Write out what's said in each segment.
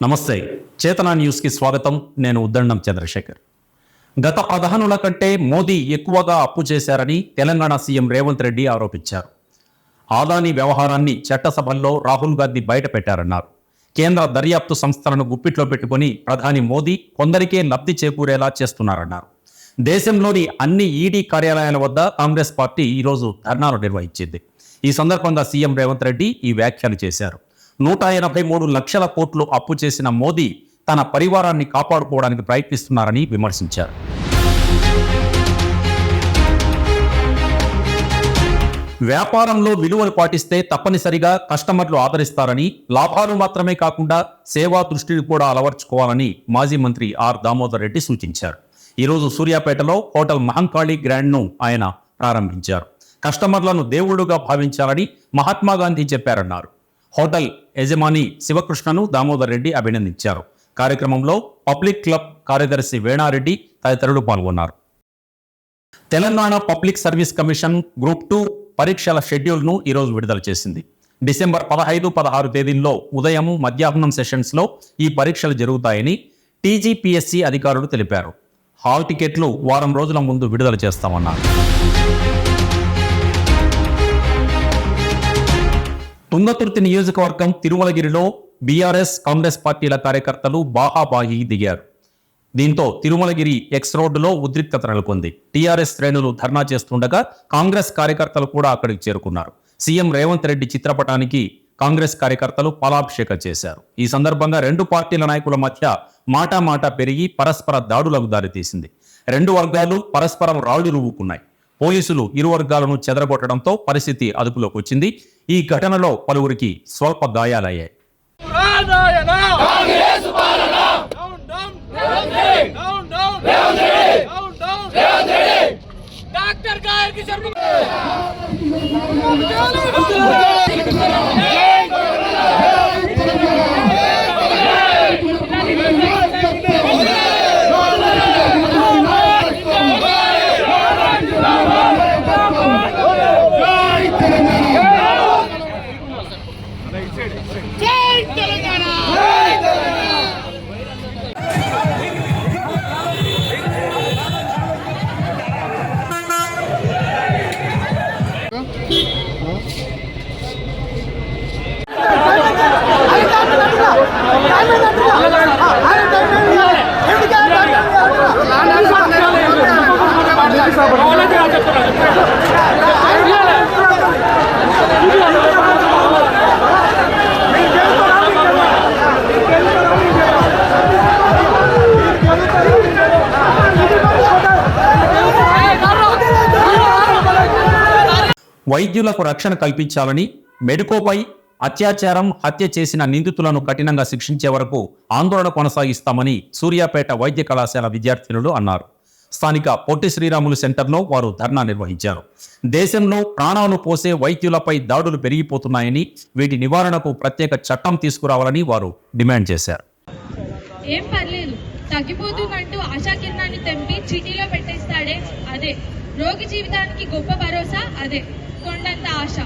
నమస్తే, చేతన న్యూస్కి స్వాగతం. నేను ఉద్దండం చంద్రశేఖర్. గత 15 కంటే మోదీ ఎక్కువగా అప్పు చేశారని తెలంగాణ సీఎం రేవంత్ రెడ్డి ఆరోపించారు. ఆదాని వ్యవహారాన్ని చట్టసభల్లో రాహుల్ గాంధీ బయట పెట్టారన్నారు. కేంద్ర దర్యాప్తు సంస్థలను గుప్పిట్లో పెట్టుకుని ప్రధాని మోదీ కొందరికే లబ్ధి చేకూరేలా చేస్తున్నారన్నారు. దేశంలోని అన్ని ఈడీ కార్యాలయాల వద్ద కాంగ్రెస్ పార్టీ ఈరోజు ధర్నాలు నిర్వహించింది. ఈ సందర్భంగా సీఎం రేవంత్ రెడ్డి ఈ వ్యాఖ్యలు చేశారు. 183 లక్షల కోట్లు అప్పు చేసిన మోదీ తన పరివారాన్ని కాపాడుకోవడానికి ప్రయత్నిస్తున్నారని విమర్శించారు. వ్యాపారంలో విలువలు పాటిస్తే తప్పనిసరిగా కస్టమర్లు ఆదరిస్తారని, లాభాలు మాత్రమే కాకుండా సేవా దృష్టిని కూడా అలవర్చుకోవాలని మాజీ మంత్రి ఆర్ దామోదర్ రెడ్డి సూచించారు. ఈరోజు సూర్యాపేటలో హోటల్ మహంకాళి గ్రాండ్ను ఆయన ప్రారంభించారు. కస్టమర్లను దేవుళ్లుగా భావించాలని మహాత్మా గాంధీ చెప్పారన్నారు. హోటల్ యజమాని శివకృష్ణను దామోదర్ రెడ్డి అభినందించారు. కార్యక్రమంలో పబ్లిక్ క్లబ్ కార్యదర్శి వేణారెడ్డి తదితరులు పాల్గొన్నారు. Telangana public service commission group 2 పరీక్షల షెడ్యూల్ను ఈరోజు విడుదల చేసింది. డిసెంబర్ 15, 16 తేదీల్లో ఉదయం, మధ్యాహ్నం సెషన్స్లో ఈ పరీక్షలు జరుగుతాయని టీజీపీఎస్సీ అధికారులు తెలిపారు. హాల్ టికెట్లు వారం రోజుల ముందు విడుదల చేస్తామన్నారు. తుంగతుర్తి నియోజకవర్గం తిరుమలగిరిలో బీఆర్ఎస్, కాంగ్రెస్ పార్టీల కార్యకర్తలు బాహాబాహి దిగారు. దీంతో తిరుమలగిరి ఎక్స్ రోడ్డులో ఉద్రిక్తత నెలకొంది. టీఆర్ఎస్ శ్రేణులు ధర్నా చేస్తుండగా కాంగ్రెస్ కార్యకర్తలు కూడా అక్కడికి చేరుకున్నారు. సీఎం రేవంత్ రెడ్డి చిత్రపటానికి కాంగ్రెస్ కార్యకర్తలు పాలాభిషేకం చేశారు. ఈ సందర్భంగా రెండు పార్టీల నాయకుల మధ్య మాటా పెరిగి పరస్పర దాడులకు దారితీసింది. రెండు వర్గాలు పరస్పరం రాళ్లు రువ్వుకున్నాయి. పోలీసులు ఇరు వర్గాలను చెదరగొట్టడంతో పరిస్థితి అదుపులోకి వచ్చింది. ఈ ఘటనలో పలువురికి స్వల్ప గాయాలయ్యాయి. వైద్యులకు రక్షణ కల్పించాలని, మెడికోపై అత్యాచారం, హత్య చేసిన నిందితులను కఠినంగా శిక్షించే వరకు ఆందోళన కొనసాగిస్తామని సూర్యాపేట వైద్య కళాశాల విద్యార్థినులు అన్నారు. స్థానిక పొట్టి శ్రీరాములు సెంటర్లో వారు ధర్నా నిర్వహించారు. దేశంలో ప్రాణాలు పోసే వైద్యులపై దాడులు పెరిగిపోతున్నాయని, వీటి నివారణకు ప్రత్యేక చట్టం తీసుకురావాలని వారు డిమాండ్ చేశారు. ఏం పర్లేదు, తగ్గిపోతుందంటూ ఆశాకిరణాన్ని తెంపి చీటీలో పెట్టేస్తాడే అదే. రోగి జీవితానికి గొప్ప భరోసా అదే. కొండంత ఆశ.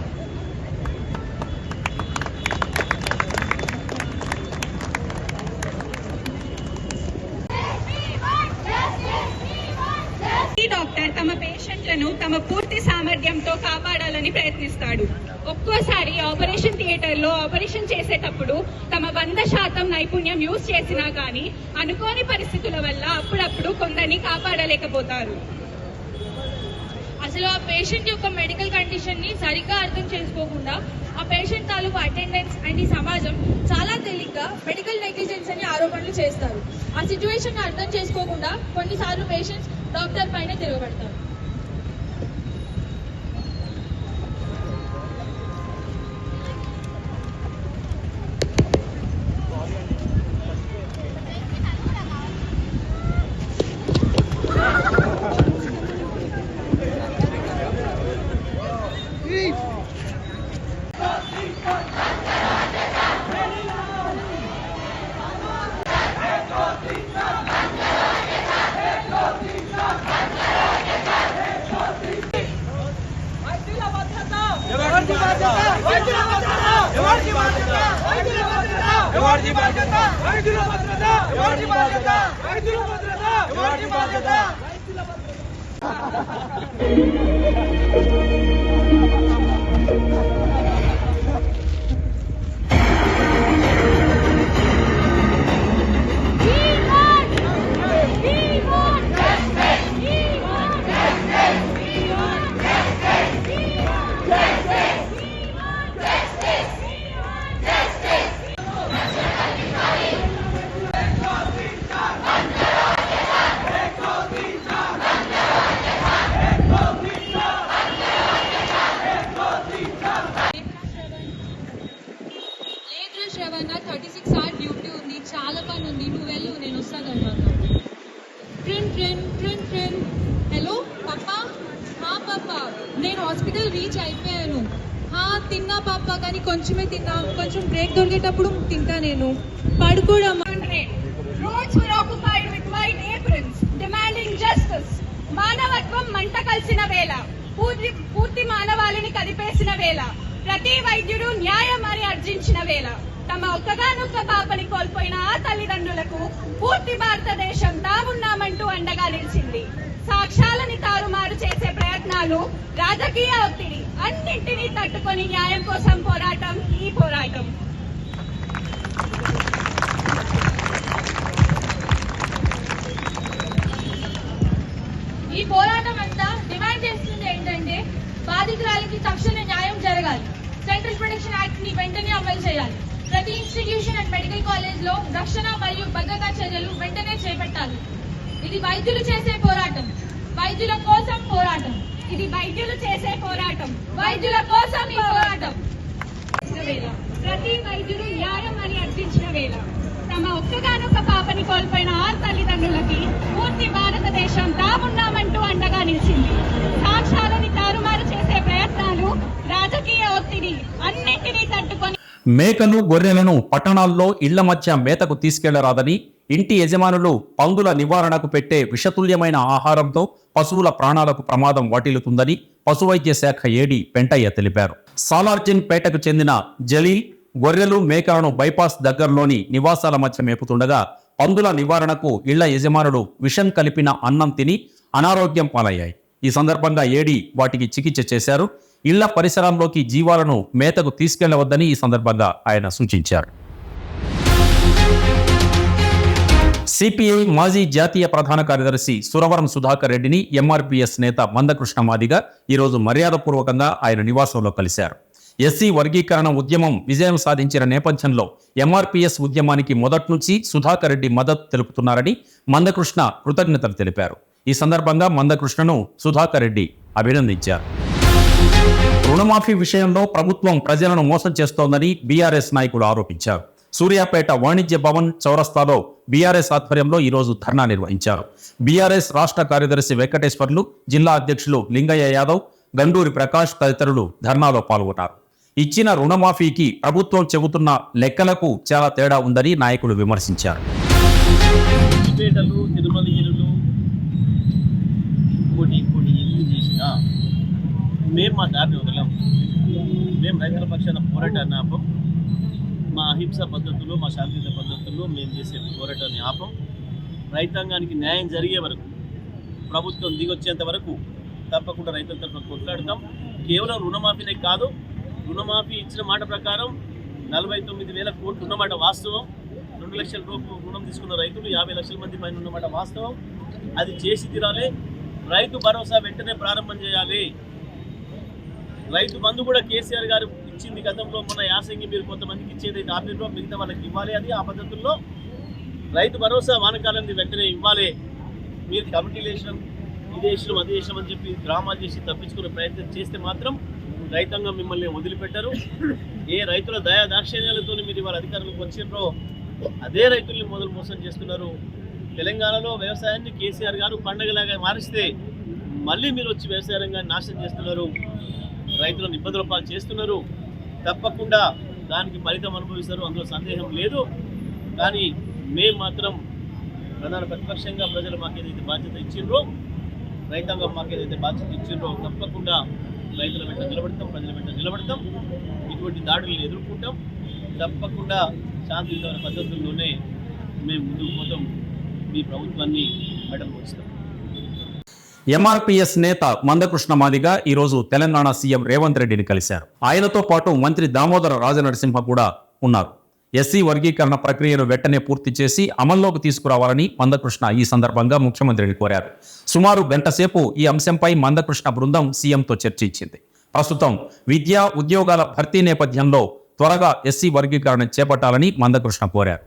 డాక్టర్ తమ పేషెంట్లను తమ పూర్తి సామర్థ్యంతో కాపాడాలని ప్రయత్నిస్తాడు. ఒక్కోసారి ఆపరేషన్ థియేటర్లో ఆపరేషన్ చేసేటప్పుడు తమ 100% నైపుణ్యం యూజ్ చేసినా కానీ అనుకోని పరిస్థితుల వల్ల అప్పుడప్పుడు కొందరిని కాపాడలేకపోతారు. అసలు ఆ పేషెంట్ యొక్క మెడికల్ కండిషన్ ని సరిగ్గా అర్థం చేసుకోకుండా ఆ పేషెంట్ తాలూకు అటెండెన్స్ అండ్ ఈ సమాజం చాలా తేలిగ్గా మెడికల్ నెగ్లిజెన్స్ అని ఆరోపణలు చేస్తారు. ఆ సిచ్యువేషన్ అర్థం చేసుకోకుండా కొన్నిసార్లు పేషెంట్స్ డాక్టర్ పైన తిరగబడతారు. ఎవరిది బాధ్యత రైతుల భద్రత ఎవరిది బాధ్యత రైతుల భద్రత ఎవరిది బాధ్యత శ్రవణ 36 hour డ్యూటీ ఉంది, చాలా పని ఉంది, నువ్వు వెళ్ళు, నేను వస్తాను తర్వాత. ట్రిన్ హలో పాపా. పాపా నేను హాస్పిటల్ రీచ్ అయిపోయాను. తిన్నా పాపా, కానీ కొంచెమే తిన్నా, కొంచెం బ్రేక్ దొరికేటప్పుడు తింటా. నేను పడుకోవడం. Roads were occupied with white aprons, demanding justice. మానవత్వం మంట కలిసిన వేళ, పూర్తి మానవాళిని కదిపేసిన వేళ, ప్రతి వైద్యుడు న్యాయం అని అర్జించిన వేళ, తమ ఒక్కగానొక్క పాపని కోల్పోయిన ఆ తల్లిదండ్రులకు పూర్తి భారతదేశం తామున్నామంటూ అండగా నిలిచింది. సాక్ష్యాలని తారుమారు చేసే ప్రయత్నాలు, రాజకీయ ఒత్తిడి అన్నింటినీ తట్టుకొని న్యాయం కోసం పోరాటం ఈ పోరాటం. ఈ పోరాటం అంతా డిమాండ్ చేస్తుంది ఏంటంటే, బాధితురాలికి తక్షణ న్యాయం జరగాలి. సెంట్రల్ ప్రొటెక్షన్ యాక్ట్ ని వెంటనే అమలు చేయాలి. ప్రతి ఇన్స్టిట్యూషన్ అండ్ మెడికల్ కాలేజ్ లో రక్షణ మరియు భద్రతా చర్యలు వెంటనే చేపట్టాలి. ఇది వైద్యులు చేసే పోరాటం, వైద్యుల కోసం పోరాటం. ఇది వైద్యులు చేసే పోరాటం, వైద్యుల కోసం ఈ పోరాటం. ప్రతి వైద్యుడు న్యాయం అని అర్జించిన వేళ, తమ ఒక్కగానొక్క పాపని కోల్పోయిన ఆ తల్లిదండ్రులకి పూర్తి భారతదేశం తామున్నామంటూ అండగా నిలిచింది. సాక్ష్యాలని తారుమారు చేసే ప్రయత్నాలు, రాజకీయ ఒత్తిడి అన్నింటినీ తట్టుకొని మేకలు గొర్రెలను పట్టణాల్లో ఇళ్ల మధ్య మేతకు తీసుకెళ్లరాదని, ఇంటి యజమానులు పందుల నివారణకు పెట్టే విషతుల్యమైన ఆహారంతో పశువుల ప్రాణాలకు ప్రమాదం వాటిల్లుతుందని పశువైద్య శాఖ ఏడీ పెంటయ్య తెలిపారు. సాలార్జన్ పేటకు చెందిన జలీల్ గొర్రెలు మేకలను బైపాస్ దగ్గరలోని నివాసాల మధ్య మేపుతుండగా పందుల నివారణకు ఇళ్ల యజమానులు విషం కలిపిన అన్నం తిని అనారోగ్యం పాలయ్యాయి. ఈ సందర్భంగా ఏడీ వాటికి చికిత్స చేశారు. ఇళ్ల పరిసరాల్లోకి జీవాలను మేతకు తీసుకెళ్లవద్దని ఈ సందర్భంగా ఆయన సూచించారు. సిపిఐ మాజీ జాతీయ ప్రధాన కార్యదర్శి సురవరం సుధాకర్ రెడ్డిని ఎంఆర్పీఎస్ నేత మందకృష్ణ మాదిగ ఈరోజు మర్యాదపూర్వకంగా ఆయన నివాసంలో కలిశారు. ఎస్సీ వర్గీకరణ ఉద్యమం విజయం సాధించిన నేపథ్యంలో ఎంఆర్పీఎస్ ఉద్యమానికి మొదటి నుంచి సుధాకర్ రెడ్డి మద్దతు తెలుపుతున్నారని మందకృష్ణ కృతజ్ఞతలు తెలిపారు. ఈ సందర్భంగా మందకృష్ణను సుధాకర్ రెడ్డి అభినందించారు. రుణమాఫీ విషయంలో ప్రభుత్వం ప్రజలను మోసం చేస్తోందని బీఆర్ఎస్ నాయకులు ఆరోపించారు. సూర్యాపేట వాణిజ్య భవన్ చౌరస్తాలో బీఆర్ఎస్ ఆధ్వర్యంలో ఈరోజు ధర్నా నిర్వహించారు. బీఆర్ఎస్ రాష్ట్ర కార్యదర్శి వెంకటేశ్వర్లు, జిల్లా అధ్యక్షులు లింగయ్య యాదవ్, గండూరి ప్రకాష్ తదితరులు ధర్నాలో పాల్గొన్నారు. ఇచ్చిన రుణమాఫీకి ప్రభుత్వం చెబుతున్న లెక్కలకు చాలా తేడా ఉందని నాయకులు విమర్శించారు. మేము మా దారిని వదలం. మేము రైతుల పక్షాన పోరాటాన్ని ఆపం. మా అహింసా పద్ధతులు, మా శాంతియుత పద్ధతుల్లో మేము చేసే పోరాటాన్ని ఆపం. రైతాంగానికి న్యాయం జరిగే వరకు, ప్రభుత్వం దిగొచ్చేంత వరకు తప్పకుండా రైతుల తరఫున కొట్లాడతాం. కేవలం రుణమాఫీనే కాదు, రుణమాఫీ ఇచ్చిన మాట ప్రకారం 49,000 కోట్లు ఉన్నమాట వాస్తవం. 2 లక్షల రూపాయలు రుణం తీసుకున్న రైతులు 50 లక్షల మంది పైన ఉన్నమాట వాస్తవం. అది చేసి తీరాలి. రైతు భరోసా వెంటనే ప్రారంభం చేయాలి. రైతు బంధు కూడా కేసీఆర్ గారు ఇచ్చింది గతంలో. మొన్న యాసంగి మీరు కొంతమందికి ఇచ్చేదైతే ఆపిలో మిగతా వాళ్ళకి ఇవ్వాలి. అది ఆ పద్ధతుల్లో రైతు భరోసా వానకాలాన్ని వెంటనే ఇవ్వాలి. మీరు కమిటీలు వేసినాం, ఇది వేసినాం, అది వేసినాం అని చెప్పి డ్రామాలు చేసి తప్పించుకునే ప్రయత్నం చేస్తే మాత్రం రైతాంగం మిమ్మల్ని వదిలిపెట్టారు. ఏ రైతుల దయా దాక్షిణ్యాలతో మీరు ఇవాళ అధికారంలోకి వచ్చినారో అదే రైతుల్ని మొదలు మోసం చేస్తున్నారు. తెలంగాణలో వ్యవసాయాన్ని కేసీఆర్ గారు పండగలాగా మారిస్తే మళ్ళీ మీరు వచ్చి వ్యవసాయ రంగాన్ని నాశనం చేస్తున్నారు, రైతులను ఇబ్బందుల పాలు చేస్తున్నారు. తప్పకుండా దానికి ఫలితం అనుభవిస్తారు, అందులో సందేహం లేదు. కానీ మేము మాత్రం ప్రధాన ప్రతిపక్షంగా ప్రజలు మాకేదైతే బాధ్యత ఇచ్చిండ్రో, రైతాంగం మాకేదైతే బాధ్యత ఇచ్చిండ్రో తప్పకుండా రైతుల వెంట నిలబడతాం, ప్రజల వెంట నిలబడతాం. ఇటువంటి దాడులను ఎదుర్కొంటాం. తప్పకుండా శాంతియుత పద్ధతుల్లోనే మేము ముందుకు పోతాం. మీ ప్రభుత్వాన్ని మెడలు వస్తాం. ఎంఆర్పీఎస్ నేత మందకృష్ణ మాదిగ ఈరోజు తెలంగాణ సీఎం రేవంత్ రెడ్డిని కలిశారు. ఆయనతో పాటు మంత్రి దామోదర రాజనరసింహ కూడా ఉన్నారు. ఎస్సీ వర్గీకరణ ప్రక్రియను వెంటనే పూర్తి చేసి అమల్లోకి తీసుకురావాలని మందకృష్ణ ఈ సందర్భంగా ముఖ్యమంత్రిని కోరారు. సుమారు గంటసేపు ఈ అంశంపై మందకృష్ణ బృందం సీఎంతో చర్చించింది. ప్రస్తుతం విద్యా ఉద్యోగాల భర్తీ నేపథ్యంలో త్వరగా ఎస్సీ వర్గీకరణ చేపట్టాలని మందకృష్ణ కోరారు.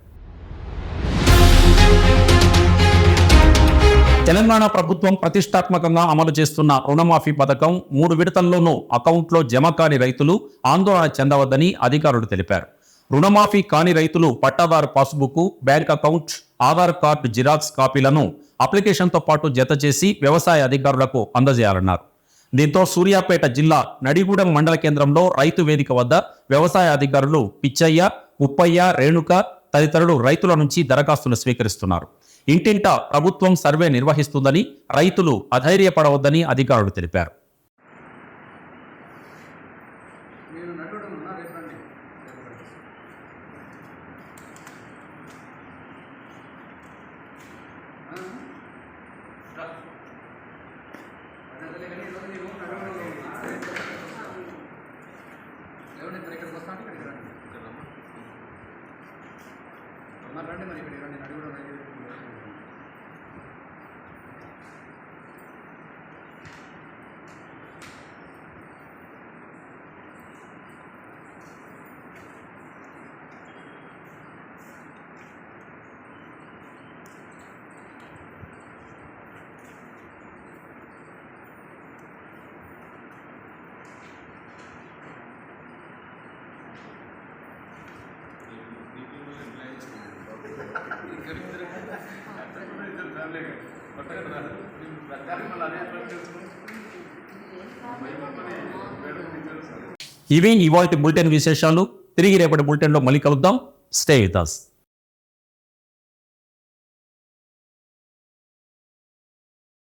తెలంగాణ ప్రభుత్వం ప్రతిష్టాత్మకంగా అమలు చేస్తున్న రుణమాఫీ పథకం 3 విడతల్లోనూ అకౌంట్లో జమ కాని రైతులు ఆందోళన చెందవద్దని అధికారులు తెలిపారు. రుణమాఫీ కాని రైతులు పట్టాదారు passbook, bank account, Aadhaar card xerox కాపీలను అప్లికేషన్తో పాటు జత చేసి వ్యవసాయ అధికారులకు అందజేయాలన్నారు. దీంతో సూర్యాపేట జిల్లా నడిగూడెం మండల కేంద్రంలో రైతు వేదిక వద్ద వ్యవసాయ అధికారులు పిచ్చయ్య, ఉప్పయ్య, రేణుక తదితరులు రైతుల నుంచి దరఖాస్తులు స్వీకరిస్తున్నారు. ఇంటింటా ప్రభుత్వం సర్వే నిర్వహిస్తుందని, రైతులు అధైర్యపడవద్దని అధికారులు తెలిపారు. ఇవి ఇవాల్టి బులెటిన్ విశేషాలు. తిరిగి రేపటి బులెటిన్లో మళ్ళీ కలుద్దాం. Stay with us.